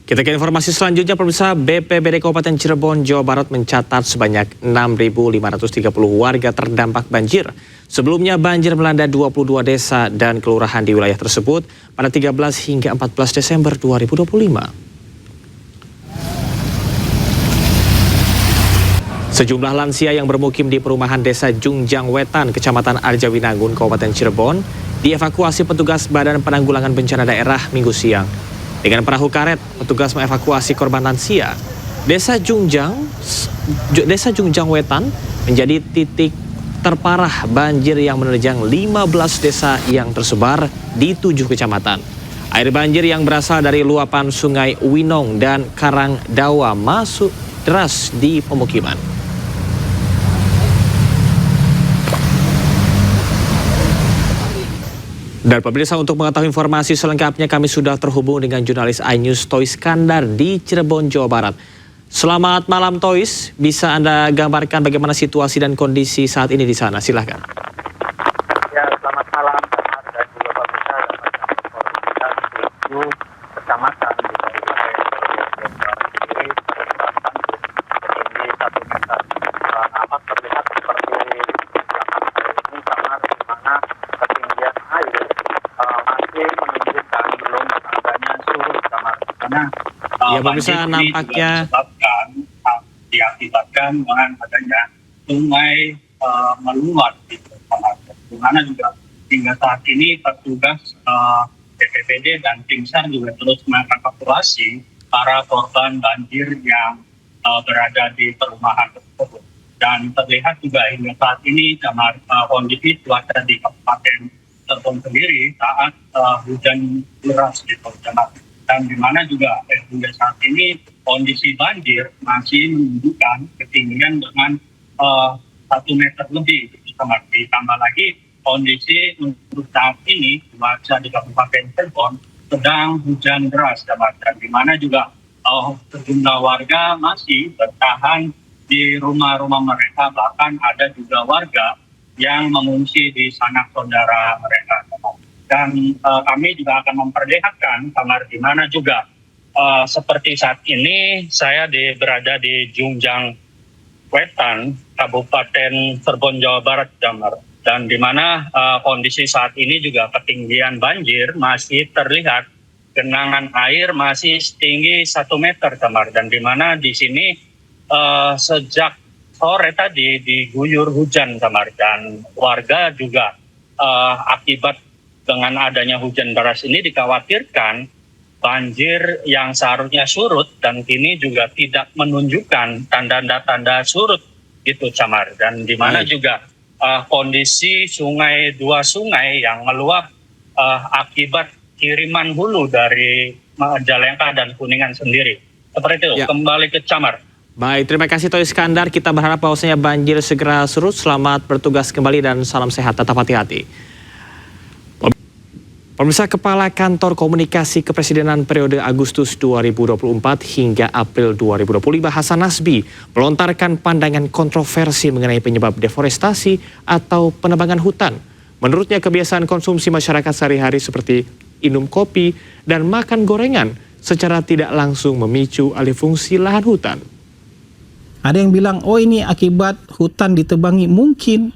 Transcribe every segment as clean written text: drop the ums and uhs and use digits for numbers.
Kita ke informasi selanjutnya, pemirsa. BPBD Kabupaten Cirebon, Jawa Barat mencatat sebanyak 6.530 warga terdampak banjir. Sebelumnya banjir melanda 22 desa dan kelurahan di wilayah tersebut pada 13 hingga 14 Desember 2025. Sejumlah lansia yang bermukim di perumahan desa Jungjang Wetan, Kecamatan Arjawinangun, Kabupaten Cirebon, dievakuasi petugas Badan Penanggulangan Bencana Daerah Minggu siang. Dengan perahu karet, petugas mengevakuasi korban lansia. Desa Jungjang Wetan menjadi titik terparah banjir yang menerjang 15 desa yang tersebar di 7 kecamatan. Air banjir yang berasal dari luapan Sungai Winong dan Karang Dawa masuk deras di pemukiman. Dan pemirsa, untuk mengetahui informasi selengkapnya kami sudah terhubung dengan jurnalis iNews Toys Kandar di Cirebon, Jawa Barat. Selamat malam Toys, bisa Anda gambarkan bagaimana situasi dan kondisi saat ini di sana? Silahkan. Ya, selamat malam dan juga pemirsa dapat informasi di 7 kecamatan di wilayah ini setinggi 1 meter. Amat terlihat seperti ini karena di mana ketinggian air masih menunjukkan belum adanya surut karena ya pemirsa, nampaknya diakibatkan dengan adanya sungai meluap di mana juga hingga saat ini petugas BPBD dan tim SAR juga terus mengevakuasi para korban banjir yang berada di perumahan tersebut. Dan terlihat juga hingga saat ini kondisi cuaca di Kabupaten Cirebon sendiri saat hujan deras gitu, dan di mana juga hingga saat ini kondisi banjir masih menunjukkan ketinggian dengan 1 meter lebih. Ditambah lagi kondisi untuk saat ini cuaca di Kabupaten Cirebon sedang hujan deras, dan di mana juga sejumlah warga masih bertahan di rumah-rumah mereka, bahkan ada juga warga yang mengungsi di sanak saudara mereka. Dan kami juga akan memperlihatkan kamar di mana juga seperti saat ini saya berada di Jungjang Wetan, Kabupaten Cirebon, Jawa Barat, Damar. Dan di mana kondisi saat ini juga ketinggian banjir masih terlihat, genangan air masih setinggi 1 meter, Damar. Dan di mana di sini sejak sore tadi diguyur hujan, Damar. Dan warga juga akibat dengan adanya hujan deras ini dikhawatirkan banjir yang seharusnya surut dan kini juga tidak menunjukkan tanda-tanda surut gitu, Camar. Dan di mana juga kondisi dua sungai yang meluap akibat kiriman hulu dari Majalengka dan Kuningan sendiri. Seperti itu. Ya. Kembali ke Camar. Baik, terima kasih Toys Kandar. Kita berharap bahwasanya banjir segera surut. Selamat bertugas kembali dan salam sehat. Tetap hati-hati. Pemirsa, Kepala Kantor Komunikasi Kepresidenan periode Agustus 2024 hingga April 2025 Hasan Nasbi melontarkan pandangan kontroversi mengenai penyebab deforestasi atau penebangan hutan. Menurutnya, kebiasaan konsumsi masyarakat sehari-hari seperti minum kopi dan makan gorengan secara tidak langsung memicu alih fungsi lahan hutan. Ada yang bilang, oh ini akibat hutan ditebangi, mungkin.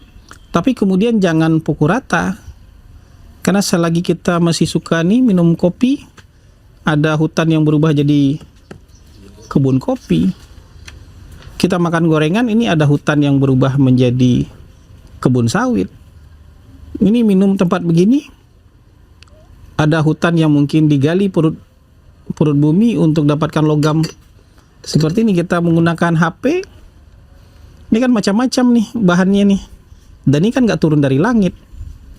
Tapi kemudian jangan pukul rata. Karena selagi kita masih suka nih minum kopi, ada hutan yang berubah jadi kebun kopi. Kita makan gorengan, ini ada hutan yang berubah menjadi kebun sawit. Ini minum tempat begini, ada hutan yang mungkin digali perut bumi untuk dapatkan logam. Seperti ini kita menggunakan HP, ini kan macam-macam nih bahannya nih. Dan ini kan nggak turun dari langit.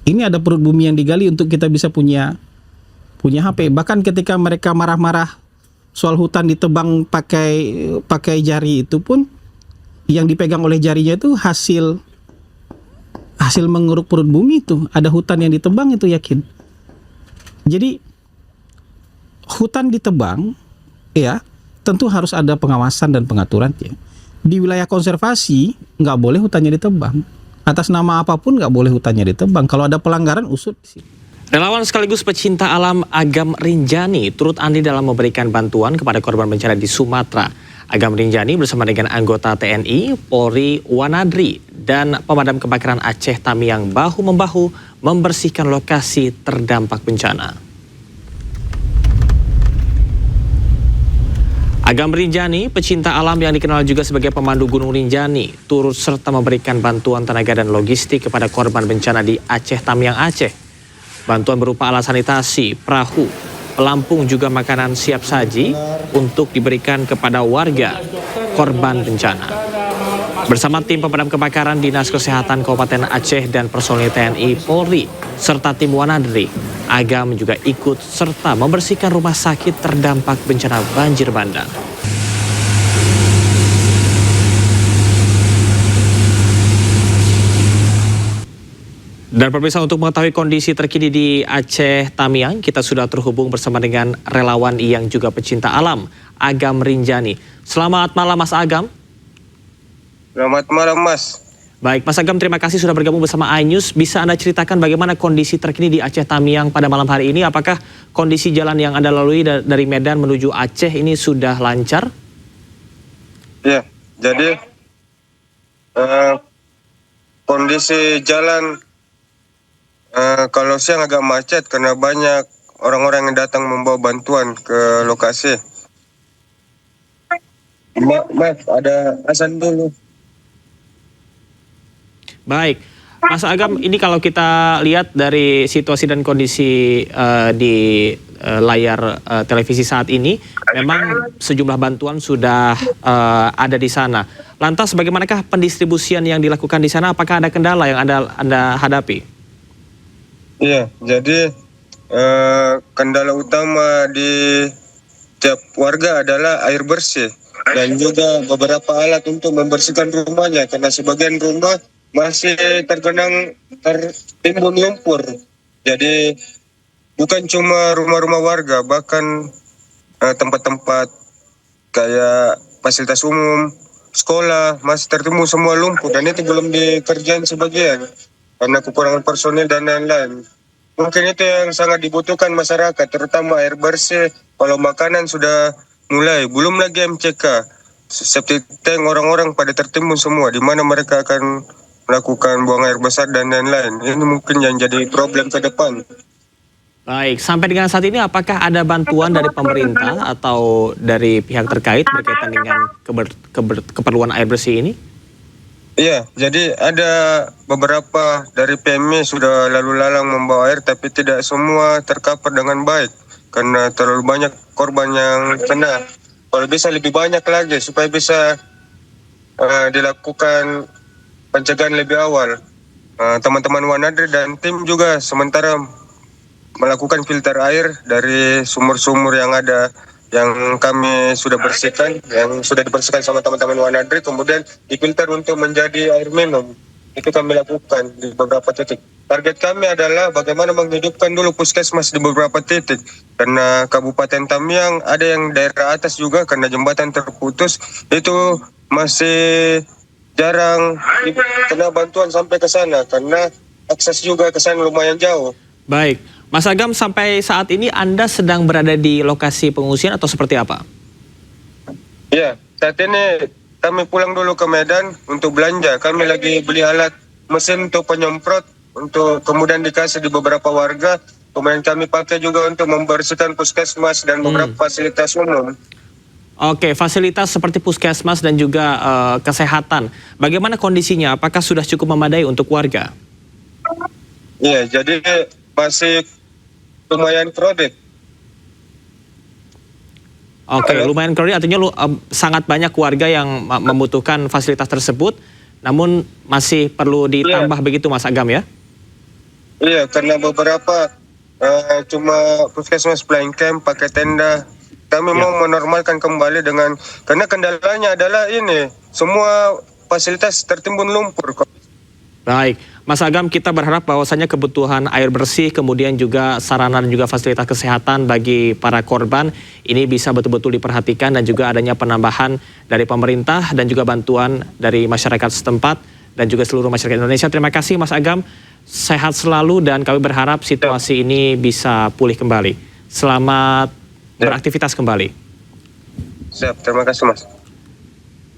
Ini ada perut bumi yang digali untuk kita bisa punya HP. Bahkan ketika mereka marah-marah soal hutan ditebang pakai jari, itu pun yang dipegang oleh jarinya itu hasil mengeruk perut bumi itu. Ada hutan yang ditebang itu, yakin. Jadi hutan ditebang ya tentu harus ada pengawasan dan pengaturannya. Di wilayah konservasi nggak boleh hutannya ditebang. Atas nama apapun nggak boleh hutannya ditebang. Kalau ada pelanggaran, usut. Relawan sekaligus pecinta alam Agam Rinjani turut andil dalam memberikan bantuan kepada korban bencana di Sumatera. Agam Rinjani bersama dengan anggota TNI, Polri, Wanadri, dan pemadam kebakaran Aceh Tamiang bahu-membahu membersihkan lokasi terdampak bencana. Agam Rinjani, pecinta alam yang dikenal juga sebagai pemandu Gunung Rinjani, turut serta memberikan bantuan tenaga dan logistik kepada korban bencana di Aceh Tamiang, Aceh. Bantuan berupa alat sanitasi, perahu, pelampung juga makanan siap saji untuk diberikan kepada warga korban bencana. Bersama tim pemadam kebakaran Dinas Kesehatan Kabupaten Aceh dan personil TNI, Polri, serta tim Wanadri, Agam juga ikut serta membersihkan rumah sakit terdampak bencana banjir bandang. Dan pemirsa, untuk mengetahui kondisi terkini di Aceh Tamiang, kita sudah terhubung bersama dengan relawan yang juga pecinta alam, Agam Rinjani. Selamat malam Mas Agam. Selamat malam Mas. Baik, Mas Agam, terima kasih sudah bergabung bersama iNews. Bisa Anda ceritakan bagaimana kondisi terkini di Aceh Tamiang pada malam hari ini? Apakah kondisi jalan yang Anda lalui dari Medan menuju Aceh ini sudah lancar? Ya, jadi kondisi jalan kalau siang agak macet karena banyak orang-orang yang datang membawa bantuan ke lokasi. Maaf, ada azan dulu. Baik, Mas Agam, ini kalau kita lihat dari situasi dan kondisi di layar televisi saat ini, memang sejumlah bantuan sudah ada di sana. Lantas bagaimanakah pendistribusian yang dilakukan di sana? Apakah ada kendala yang Anda hadapi? Iya, jadi kendala utama di tiap warga adalah air bersih dan juga beberapa alat untuk membersihkan rumahnya karena sebagian rumah masih tertimbun lumpur. Jadi bukan cuma rumah-rumah warga, bahkan tempat-tempat kayak fasilitas umum, sekolah masih tertimbun semua lumpur dan itu belum dikerjain sebagian karena kekurangan personil dan lain-lain. Mungkin itu yang sangat dibutuhkan masyarakat, terutama air bersih. Kalau makanan sudah mulai, belum lagi MCK, septic tank, orang-orang pada tertimbun semua, di mana mereka akan melakukan buang air besar dan lain-lain. Ini mungkin yang jadi problem ke depan. Baik, sampai dengan saat ini apakah ada bantuan dari pemerintah atau dari pihak terkait berkaitan dengan keperluan air bersih ini? Iya, jadi ada beberapa dari PMI sudah lalu lalang membawa air, tapi tidak semua tercover dengan baik karena terlalu banyak korban yang kena. Kalau bisa lebih banyak lagi supaya bisa dilakukan pencegahan lebih awal. Teman-teman Wanadri dan tim juga sementara melakukan filter air dari sumur-sumur yang ada, yang kami sudah bersihkan, yang sudah dibersihkan sama teman-teman Wanadri, kemudian difilter untuk menjadi air minum. Itu kami lakukan di beberapa titik. Target kami adalah bagaimana menghidupkan dulu puskesmas di beberapa titik. Karena Kabupaten Tamiang ada yang daerah atas juga karena jembatan terputus, itu masih jarang kena bantuan sampai ke sana karena akses juga ke sana lumayan jauh. Baik, Mas Agam, sampai saat ini Anda sedang berada di lokasi pengungsian atau seperti apa? Ya, saat ini kami pulang dulu ke Medan untuk belanja. Kami lagi beli alat mesin untuk penyemprot untuk kemudian dikasih di beberapa warga. Kemudian kami pakai juga untuk membersihkan puskesmas dan beberapa fasilitas umum. Oke, fasilitas seperti puskesmas dan juga kesehatan. Bagaimana kondisinya? Apakah sudah cukup memadai untuk warga? Iya, jadi masih lumayan crowded. Oke, lumayan crowded artinya sangat banyak warga yang membutuhkan fasilitas tersebut, namun masih perlu ditambah begitu Mas Agam ya? Iya, karena beberapa cuma puskesmas flying camp pakai tenda. Kami mau menormalkan kembali karena kendalanya adalah ini, semua fasilitas tertimbun lumpur. Baik, Mas Agam, kita berharap bahwasannya kebutuhan air bersih, kemudian juga sarana dan juga fasilitas kesehatan bagi para korban ini bisa betul-betul diperhatikan dan juga adanya penambahan dari pemerintah dan juga bantuan dari masyarakat setempat dan juga seluruh masyarakat Indonesia. Terima kasih Mas Agam, sehat selalu dan kami berharap situasi ini bisa pulih kembali. Selamat beraktivitas kembali. Siap, terima kasih Mas.